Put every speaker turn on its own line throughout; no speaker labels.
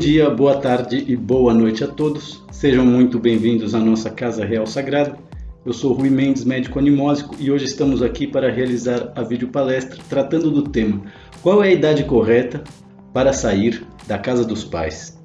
dia, boa tarde e boa noite a todos. Sejam muito bem-vindos à nossa Casa Real Sagrada. Eu sou Rui Mendes, médico animósico, e hoje estamos aqui para realizar a videopalestra tratando do tema: qual é a idade correta para sair da casa dos pais?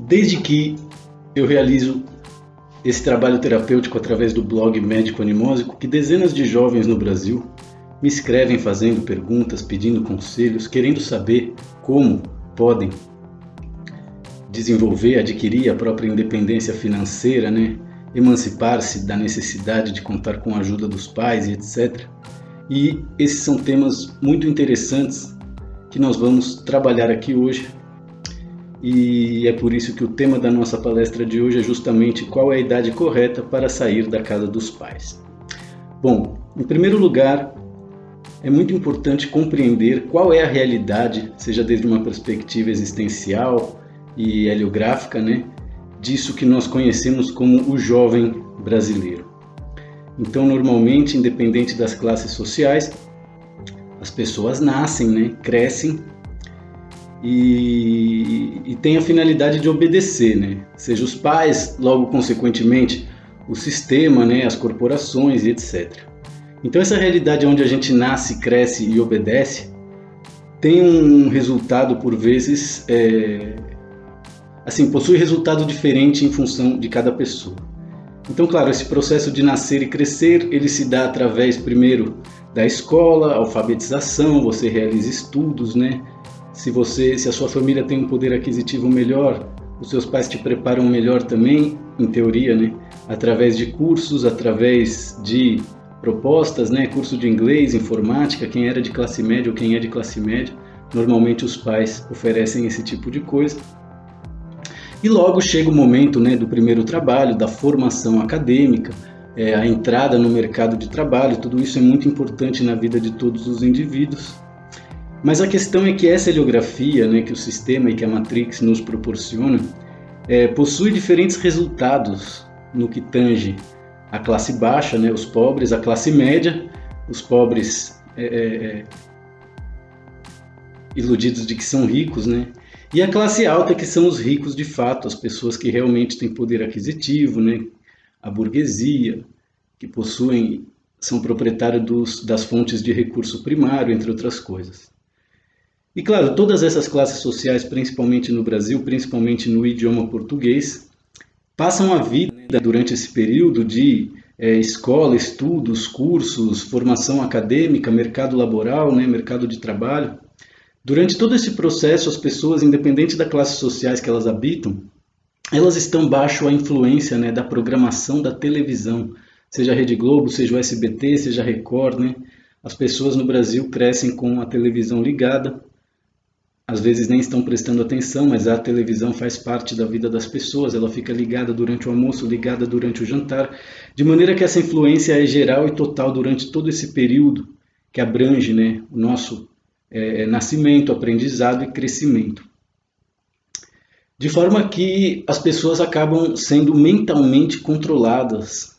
Desde que eu realizo esse trabalho terapêutico através do blog Médico Animósico, que dezenas de jovens no Brasil me escrevem fazendo perguntas, pedindo conselhos, querendo saber como podem desenvolver, adquirir a própria independência financeira, emancipar-se da necessidade de contar com a ajuda dos pais e etc. E esses são temas muito interessantes que nós vamos trabalhar aqui hoje. E é por isso que o tema da nossa palestra de hoje é justamente qual é a idade correta para sair da casa dos pais. Bom, em primeiro lugar, é muito importante compreender qual é a realidade, seja desde uma perspectiva existencial e heliográfica, disso que nós conhecemos como o jovem brasileiro. Então, normalmente, independente das classes sociais, as pessoas nascem, crescem, e tem a finalidade de obedecer, seja os pais, logo consequentemente o sistema, as corporações e etc. Então essa realidade onde a gente nasce, cresce e obedece tem um resultado por vezes, possui resultado diferente em função de cada pessoa. Então, claro, esse processo de nascer e crescer, ele se dá através primeiro da escola, alfabetização, você realiza estudos, Se a sua família tem um poder aquisitivo melhor, os seus pais te preparam melhor também, em teoria, através de cursos, através de propostas, curso de inglês, informática, quem era de classe média ou quem é de classe média, normalmente os pais oferecem esse tipo de coisa. E logo chega o momento do primeiro trabalho, da formação acadêmica, a entrada no mercado de trabalho, tudo isso é muito importante na vida de todos os indivíduos. Mas a questão é que essa heliografia, que o sistema e que a Matrix nos proporciona, possui diferentes resultados no que tange a classe baixa, os pobres, a classe média, os pobres iludidos de que são ricos, e a classe alta, que são os ricos de fato, as pessoas que realmente têm poder aquisitivo, a burguesia, que são proprietários das fontes de recurso primário, entre outras coisas. E claro, todas essas classes sociais, principalmente no Brasil, principalmente no idioma português, passam a vida durante esse período de escola, estudos, cursos, formação acadêmica, mercado laboral, mercado de trabalho. Durante todo esse processo, as pessoas, independente das classes sociais que elas habitam, elas estão baixo a influência da programação da televisão, seja a Rede Globo, seja o SBT, seja a Record. As pessoas no Brasil crescem com a televisão ligada. Às vezes nem estão prestando atenção, mas a televisão faz parte da vida das pessoas, ela fica ligada durante o almoço, ligada durante o jantar, de maneira que essa influência é geral e total durante todo esse período que abrange o nosso nascimento, aprendizado e crescimento. De forma que as pessoas acabam sendo mentalmente controladas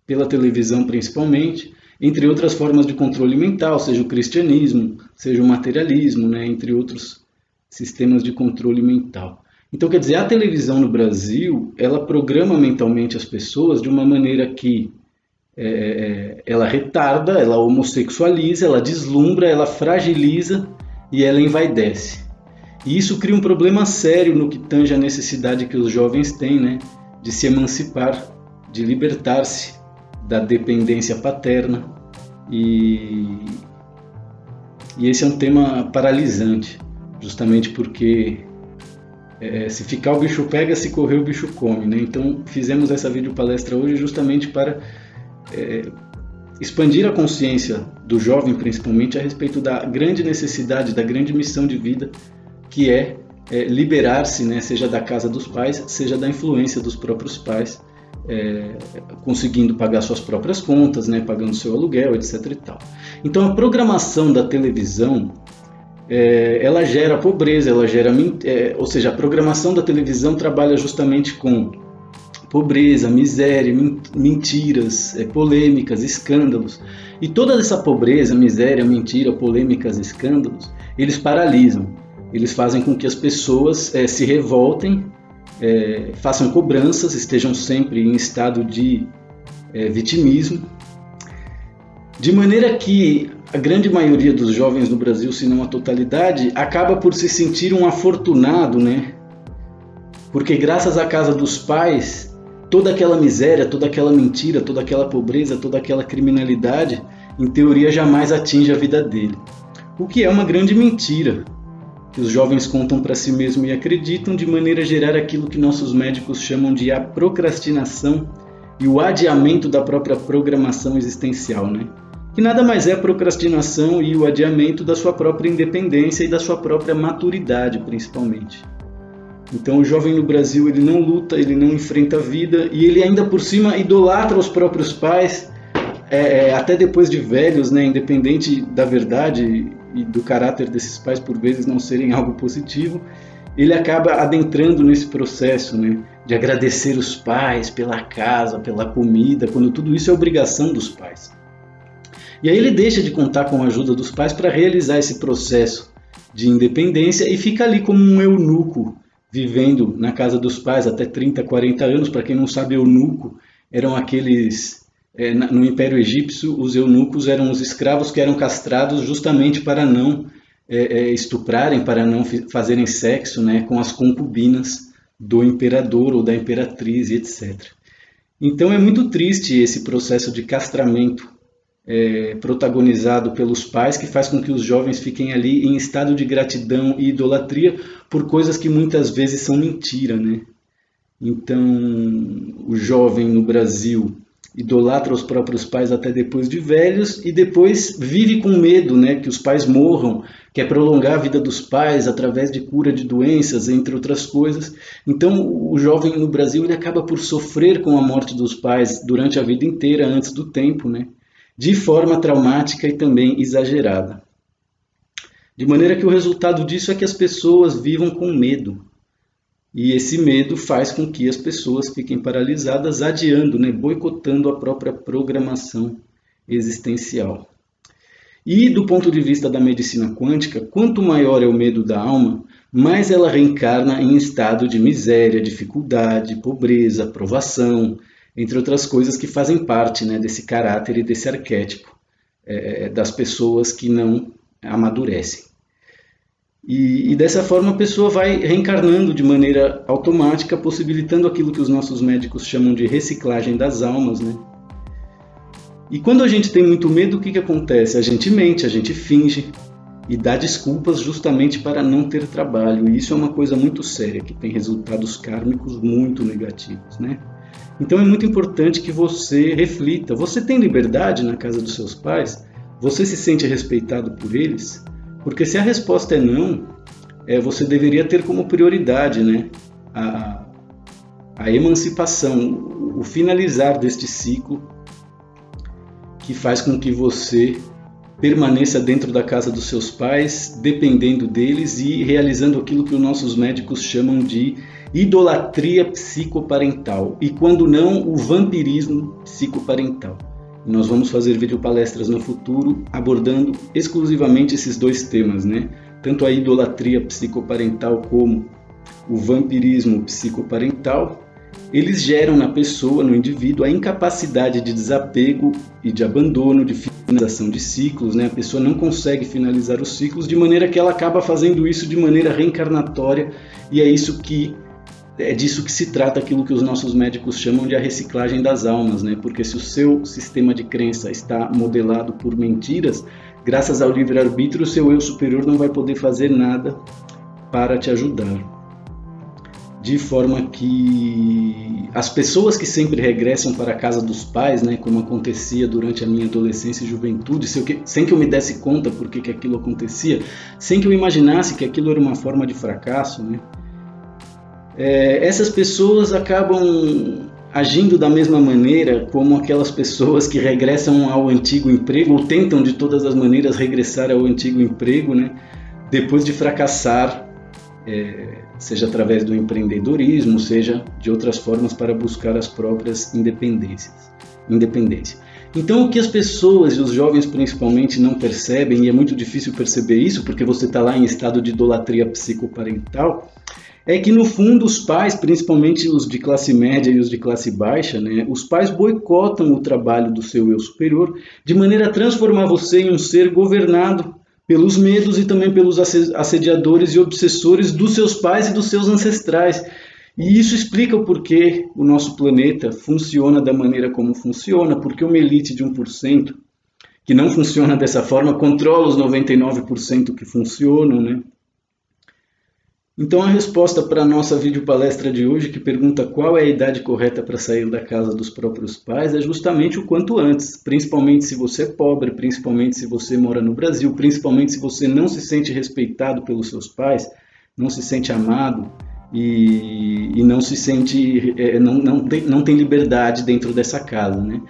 pela televisão principalmente, entre outras formas de controle mental, seja o cristianismo, seja o materialismo, entre outros sistemas de controle mental. Então, quer dizer, a televisão no Brasil, ela programa mentalmente as pessoas de uma maneira que ela retarda, ela homossexualiza, ela deslumbra, ela fragiliza e ela envaidece. E isso cria um problema sério no que tange a necessidade que os jovens têm, de se emancipar, de libertar-se da dependência paterna, e esse é um tema paralisante, justamente porque se ficar o bicho pega, se correr o bicho come, Então fizemos essa videopalestra hoje justamente para expandir a consciência do jovem, principalmente a respeito da grande necessidade, da grande missão de vida, que é liberar-se, seja da casa dos pais, seja da influência dos próprios pais, conseguindo pagar suas próprias contas, pagando seu aluguel, etc. e tal. Então a programação da televisão ela gera pobreza, ela gera, ou seja, a programação da televisão trabalha justamente com pobreza, miséria, mentiras, polêmicas, escândalos. E toda essa pobreza, miséria, mentira, polêmicas, escândalos, eles paralisam. Eles fazem com que as pessoas se revoltem, façam cobranças, estejam sempre em estado de vitimismo, de maneira que a grande maioria dos jovens no Brasil, se não a totalidade, acaba por se sentir um afortunado, né? Porque graças à casa dos pais, toda aquela miséria, toda aquela mentira, toda aquela pobreza, toda aquela criminalidade, em teoria jamais atinge a vida dele. O que é uma grande mentira, que os jovens contam para si mesmos e acreditam, de maneira a gerar aquilo que nossos médicos chamam de a procrastinação e o adiamento da própria programação existencial, né? Que nada mais é a procrastinação e o adiamento da sua própria independência e da sua própria maturidade, principalmente. Então o jovem no Brasil, ele não luta, ele não enfrenta a vida e ele ainda por cima idolatra os próprios pais, até depois de velhos, né? Independente da verdade e do caráter desses pais por vezes não serem algo positivo, ele acaba adentrando nesse processo, né? De agradecer os pais pela casa, pela comida, quando tudo isso é obrigação dos pais. E aí ele deixa de contar com a ajuda dos pais para realizar esse processo de independência e fica ali como um eunuco, vivendo na casa dos pais até 30, 40 anos. Para quem não sabe, eunuco eram aqueles... no Império Egípcio, os eunucos eram os escravos que eram castrados justamente para não estuprarem, para não fazerem sexo, né, com as concubinas do imperador ou da imperatriz, etc. Então é muito triste esse processo de castramento protagonizado pelos pais, que faz com que os jovens fiquem ali em estado de gratidão e idolatria por coisas que muitas vezes são mentira, né? Então o jovem no Brasil idolatra os próprios pais até depois de velhos e depois vive com medo, né, que os pais morram, quer prolongar a vida dos pais através de cura de doenças, entre outras coisas. Então o jovem no Brasil, ele acaba por sofrer com a morte dos pais durante a vida inteira, antes do tempo, né, de forma traumática e também exagerada. De maneira que o resultado disso é que as pessoas vivam com medo. E esse medo faz com que as pessoas fiquem paralisadas, adiando, né, boicotando a própria programação existencial. E do ponto de vista da medicina quântica, quanto maior é o medo da alma, mais ela reencarna em estado de miséria, dificuldade, pobreza, provação, entre outras coisas que fazem parte, né, desse caráter e desse arquétipo das pessoas que não amadurecem. E dessa forma a pessoa vai reencarnando de maneira automática, possibilitando aquilo que os nossos médicos chamam de reciclagem das almas, né? E quando a gente tem muito medo, o que acontece? A gente mente, a gente finge e dá desculpas justamente para não ter trabalho. E isso é uma coisa muito séria, que tem resultados kármicos muito negativos, né? Então é muito importante que você reflita. Você tem liberdade na casa dos seus pais? Você se sente respeitado por eles? Porque se a resposta é não, você deveria ter como prioridade, né, a emancipação, o finalizar deste ciclo que faz com que você permaneça dentro da casa dos seus pais, dependendo deles e realizando aquilo que os nossos médicos chamam de idolatria psicoparental. E quando não, o vampirismo psicoparental. Nós vamos fazer videopalestras no futuro abordando exclusivamente esses dois temas, né? Tanto a idolatria psicoparental como o vampirismo psicoparental. Eles geram na pessoa, no indivíduo, a incapacidade de desapego e de abandono, de finalização de ciclos, né? A pessoa não consegue finalizar os ciclos, de maneira que ela acaba fazendo isso de maneira reencarnatória, e é disso que se trata aquilo que os nossos médicos chamam de a reciclagem das almas, né? Porque se o seu sistema de crença está modelado por mentiras, graças ao livre-arbítrio, o seu eu superior não vai poder fazer nada para te ajudar. De forma que as pessoas que sempre regressam para a casa dos pais, né, como acontecia durante a minha adolescência e juventude, sem que eu me desse conta por que aquilo acontecia, sem que eu imaginasse que aquilo era uma forma de fracasso, né? Essas pessoas acabam agindo da mesma maneira como aquelas pessoas que regressam ao antigo emprego ou tentam de todas as maneiras regressar ao antigo emprego, né? depois de fracassar, seja através do empreendedorismo, seja de outras formas para buscar as próprias independência. Então, o que as pessoas e os jovens principalmente não percebem, e é muito difícil perceber isso porque você está lá em estado de idolatria psicoparental, é que no fundo os pais, principalmente os de classe média e os de classe baixa, né, os pais boicotam o trabalho do seu eu superior de maneira a transformar você em um ser governado pelos medos e também pelos assediadores e obsessores dos seus pais e dos seus ancestrais. E isso explica o porquê o nosso planeta funciona da maneira como funciona, porque uma elite de 1%, que não funciona dessa forma, controla os 99% que funcionam, né? Então a resposta para a nossa videopalestra de hoje, que pergunta qual é a idade correta para sair da casa dos próprios pais, é justamente o quanto antes, principalmente se você é pobre, principalmente se você mora no Brasil, principalmente se você não se sente respeitado pelos seus pais, não se sente amado, e não se sente, não tem liberdade dentro dessa casa, né?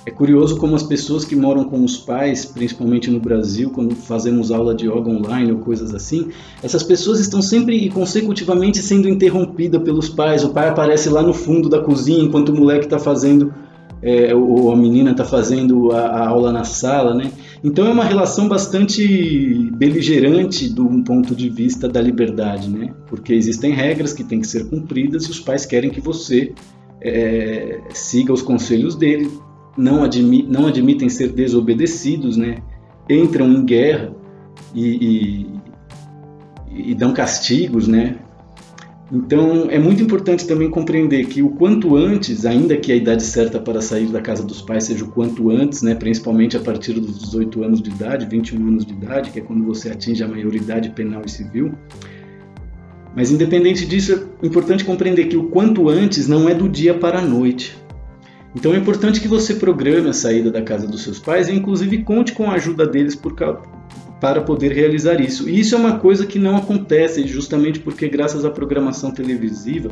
É curioso como as pessoas que moram com os pais, principalmente no Brasil, quando fazemos aula de yoga online ou coisas assim, essas pessoas estão sempre e consecutivamente sendo interrompidas pelos pais. O pai aparece lá no fundo da cozinha enquanto o moleque está fazendo, ou a menina está fazendo a aula na sala, né? Então é uma relação bastante beligerante do ponto de vista da liberdade, né? Porque existem regras que têm que ser cumpridas e os pais querem que você siga os conselhos dele, não admitem ser desobedecidos, né? Entram em guerra e dão castigos, né? Então é muito importante também compreender que o quanto antes, ainda que a idade certa para sair da casa dos pais seja o quanto antes, né, principalmente a partir dos 18 anos de idade, 21 anos de idade, que é quando você atinge a maioridade penal e civil. Mas independente disso, é importante compreender que o quanto antes não é do dia para a noite. Então é importante que você programe a saída da casa dos seus pais e inclusive conte com a ajuda deles para poder realizar isso. E isso é uma coisa que não acontece justamente porque, graças à programação televisiva,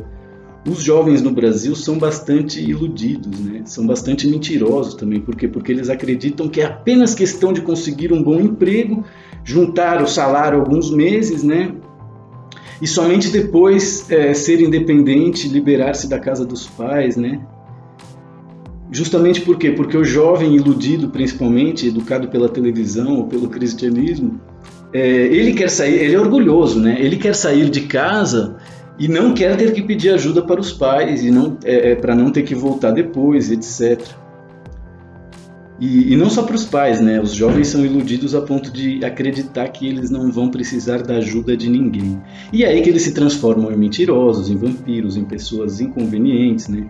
os jovens no Brasil são bastante iludidos, né? São bastante mentirosos também. Por quê? Porque eles acreditam que é apenas questão de conseguir um bom emprego, juntar o salário alguns meses, né? E somente depois ser independente, liberar-se da casa dos pais, né? Justamente por quê? Porque o jovem iludido, principalmente, educado pela televisão ou pelo cristianismo, ele quer sair, ele é orgulhoso, né? Ele quer sair de casa e não quer ter que pedir ajuda para os pais, e para não ter que voltar depois, etc. E não só para os pais, né? Os jovens são iludidos a ponto de acreditar que eles não vão precisar da ajuda de ninguém. E é aí que eles se transformam em mentirosos, em vampiros, em pessoas inconvenientes, né?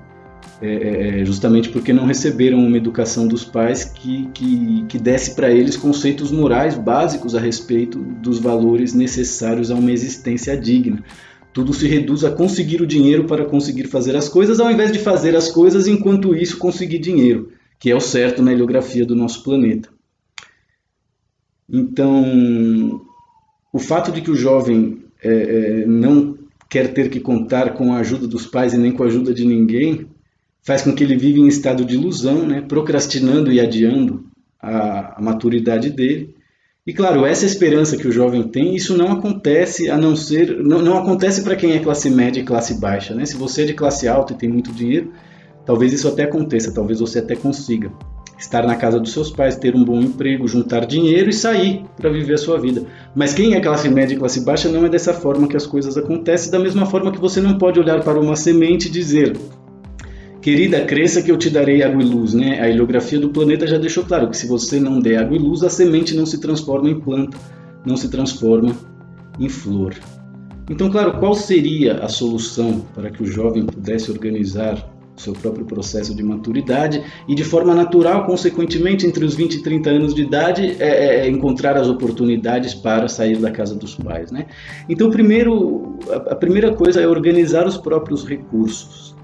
Justamente porque não receberam uma educação dos pais que desse para eles conceitos morais básicos a respeito dos valores necessários a uma existência digna. Tudo se reduz a conseguir o dinheiro para conseguir fazer as coisas, ao invés de fazer as coisas enquanto isso conseguir dinheiro, que é o certo na heliografia do nosso planeta. Então, o fato de que o jovem não quer ter que contar com a ajuda dos pais e nem com a ajuda de ninguém faz com que ele viva em estado de ilusão, né, procrastinando e adiando a maturidade dele. E claro, essa esperança que o jovem tem, isso não acontece não acontece para quem é classe média e classe baixa, né? Se você é de classe alta e tem muito dinheiro, talvez isso até aconteça, talvez você até consiga estar na casa dos seus pais, ter um bom emprego, juntar dinheiro e sair para viver a sua vida. Mas quem é classe média e classe baixa não é dessa forma que as coisas acontecem, da mesma forma que você não pode olhar para uma semente e dizer: querida, cresça que eu te darei água e luz, né? A heliografia do planeta já deixou claro que se você não der água e luz, a semente não se transforma em planta, não se transforma em flor. Então, claro, qual seria a solução para que o jovem pudesse organizar o seu próprio processo de maturidade e, de forma natural, consequentemente, entre os 20 e 30 anos de idade, encontrar as oportunidades para sair da casa dos pais, né? Então, a primeira coisa é organizar os próprios recursos.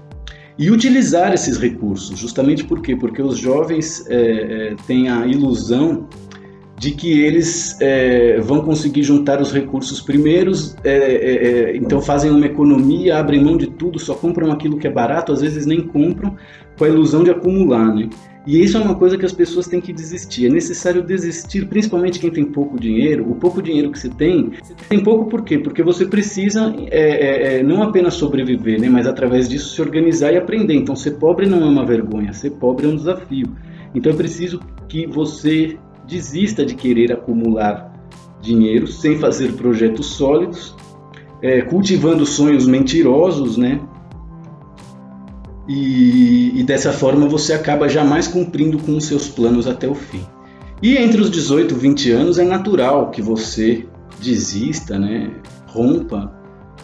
E utilizar esses recursos, justamente por quê? Porque os jovens têm a ilusão de que eles vão conseguir juntar os recursos primeiros, então fazem uma economia, abrem mão de tudo, só compram aquilo que é barato, às vezes nem compram, com a ilusão de acumular, né? E isso é uma coisa que as pessoas têm que desistir. É necessário desistir, principalmente quem tem pouco dinheiro. O pouco dinheiro que você tem pouco por quê? Porque você precisa não apenas sobreviver, né? Mas através disso se organizar e aprender. Então ser pobre não é uma vergonha, ser pobre é um desafio. Então é preciso que você desista de querer acumular dinheiro sem fazer projetos sólidos, cultivando sonhos mentirosos, né? E dessa forma você acaba jamais cumprindo com os seus planos até o fim. E entre os 18 e 20 anos é natural que você desista, né? Rompa,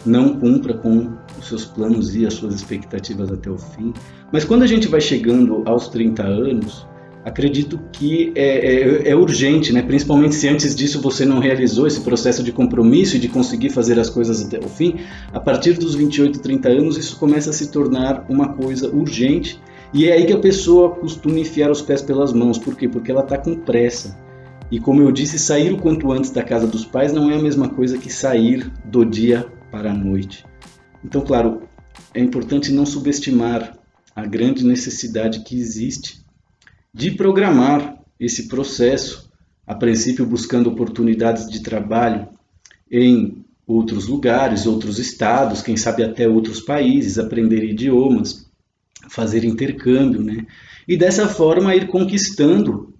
não cumpra com os seus planos e as suas expectativas até o fim. Mas quando a gente vai chegando aos 30 anos, acredito que é urgente, né? Principalmente se antes disso você não realizou esse processo de compromisso e de conseguir fazer as coisas até o fim. A partir dos 28, 30 anos isso começa a se tornar uma coisa urgente, e é aí que a pessoa costuma enfiar os pés pelas mãos. Por quê? Porque ela está com pressa. E como eu disse, sair o quanto antes da casa dos pais não é a mesma coisa que sair do dia para a noite. Então, claro, é importante não subestimar a grande necessidade que existe de programar esse processo, a princípio buscando oportunidades de trabalho em outros lugares, outros estados, quem sabe até outros países, aprender idiomas, fazer intercâmbio, né? E dessa forma ir conquistando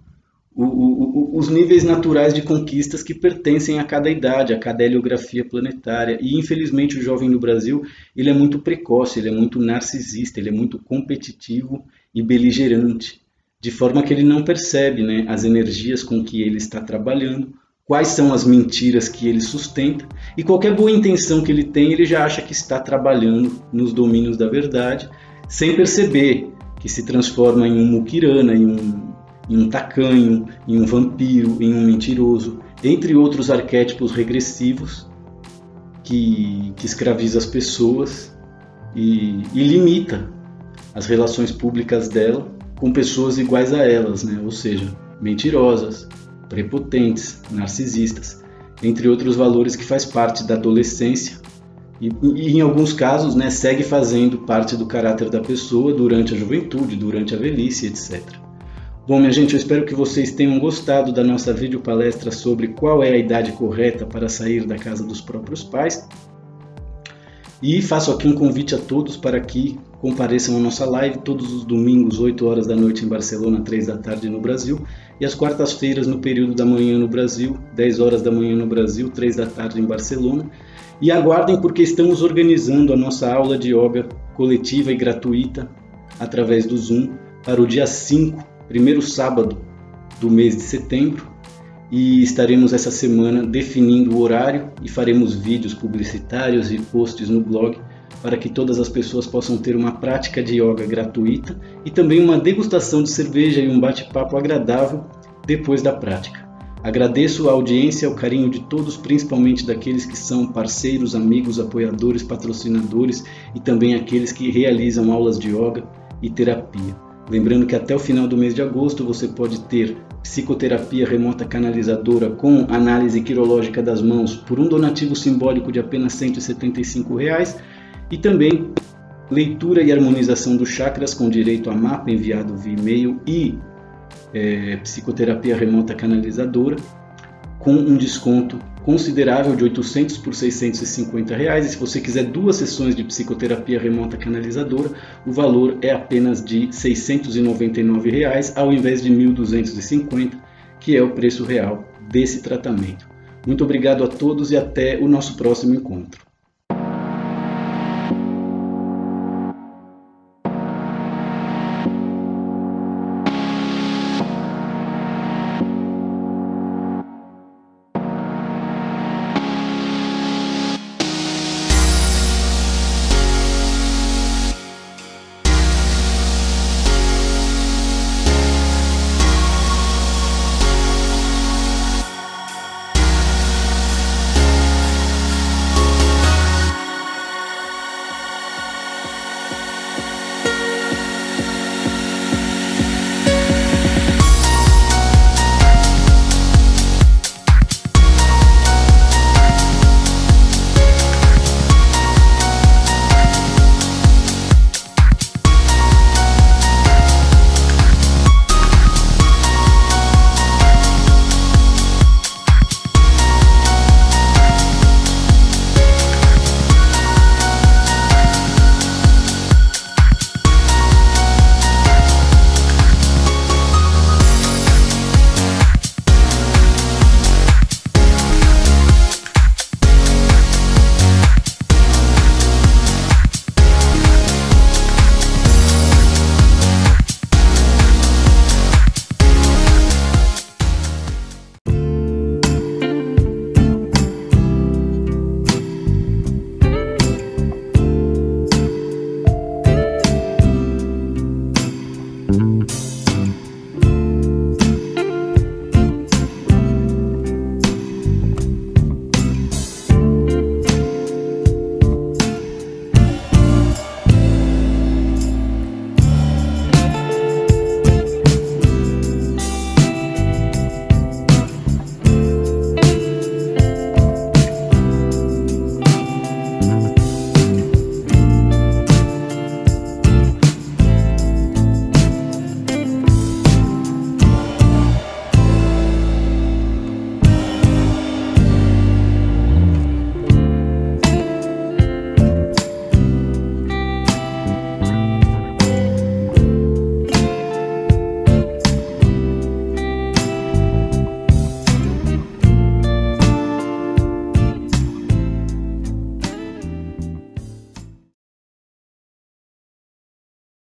os níveis naturais de conquistas que pertencem a cada idade, a cada heliografia planetária. E infelizmente o jovem no Brasil ele é muito precoce, ele é muito narcisista, ele é muito competitivo e beligerante, de forma que ele não percebe, né, as energias com que ele está trabalhando, quais são as mentiras que ele sustenta, e qualquer boa intenção que ele tem, ele já acha que está trabalhando nos domínios da verdade, sem perceber que se transforma em um muquirana, em um tacanho, em um vampiro, em um mentiroso, entre outros arquétipos regressivos que escraviza as pessoas e limita as relações públicas dela com pessoas iguais a elas, né? Ou seja, mentirosas, prepotentes, narcisistas, entre outros valores que faz parte da adolescência e em alguns casos, né, segue fazendo parte do caráter da pessoa durante a juventude, durante a velhice, etc. Bom, minha gente, eu espero que vocês tenham gostado da nossa videopalestra sobre qual é a idade correta para sair da casa dos próprios pais. E faço aqui um convite a todos para que compareçam à nossa live todos os domingos, 8 horas da noite em Barcelona, 3 da tarde no Brasil, e às quartas-feiras no período da manhã no Brasil, 10 horas da manhã no Brasil, 3 da tarde em Barcelona. E aguardem, porque estamos organizando a nossa aula de yoga coletiva e gratuita através do Zoom para o dia 5, primeiro sábado do mês de setembro, e estaremos essa semana definindo o horário e faremos vídeos publicitários e posts no blog para que todas as pessoas possam ter uma prática de yoga gratuita e também uma degustação de cerveja e um bate-papo agradável depois da prática. Agradeço a audiência, o carinho de todos, principalmente daqueles que são parceiros, amigos, apoiadores, patrocinadores e também aqueles que realizam aulas de yoga e terapia. Lembrando que até o final do mês de agosto você pode ter psicoterapia remota canalizadora com análise quirológica das mãos por um donativo simbólico de apenas R$ 175 e também leitura e harmonização dos chakras com direito a mapa enviado via e-mail e psicoterapia remota canalizadora com um desconto considerável de 800 por R$ 650. E se você quiser 2 sessões de psicoterapia remota canalizadora, o valor é apenas de R$ 699 ao invés de R$ 1.250, que é o preço real desse tratamento. Muito obrigado a todos e até o nosso próximo encontro.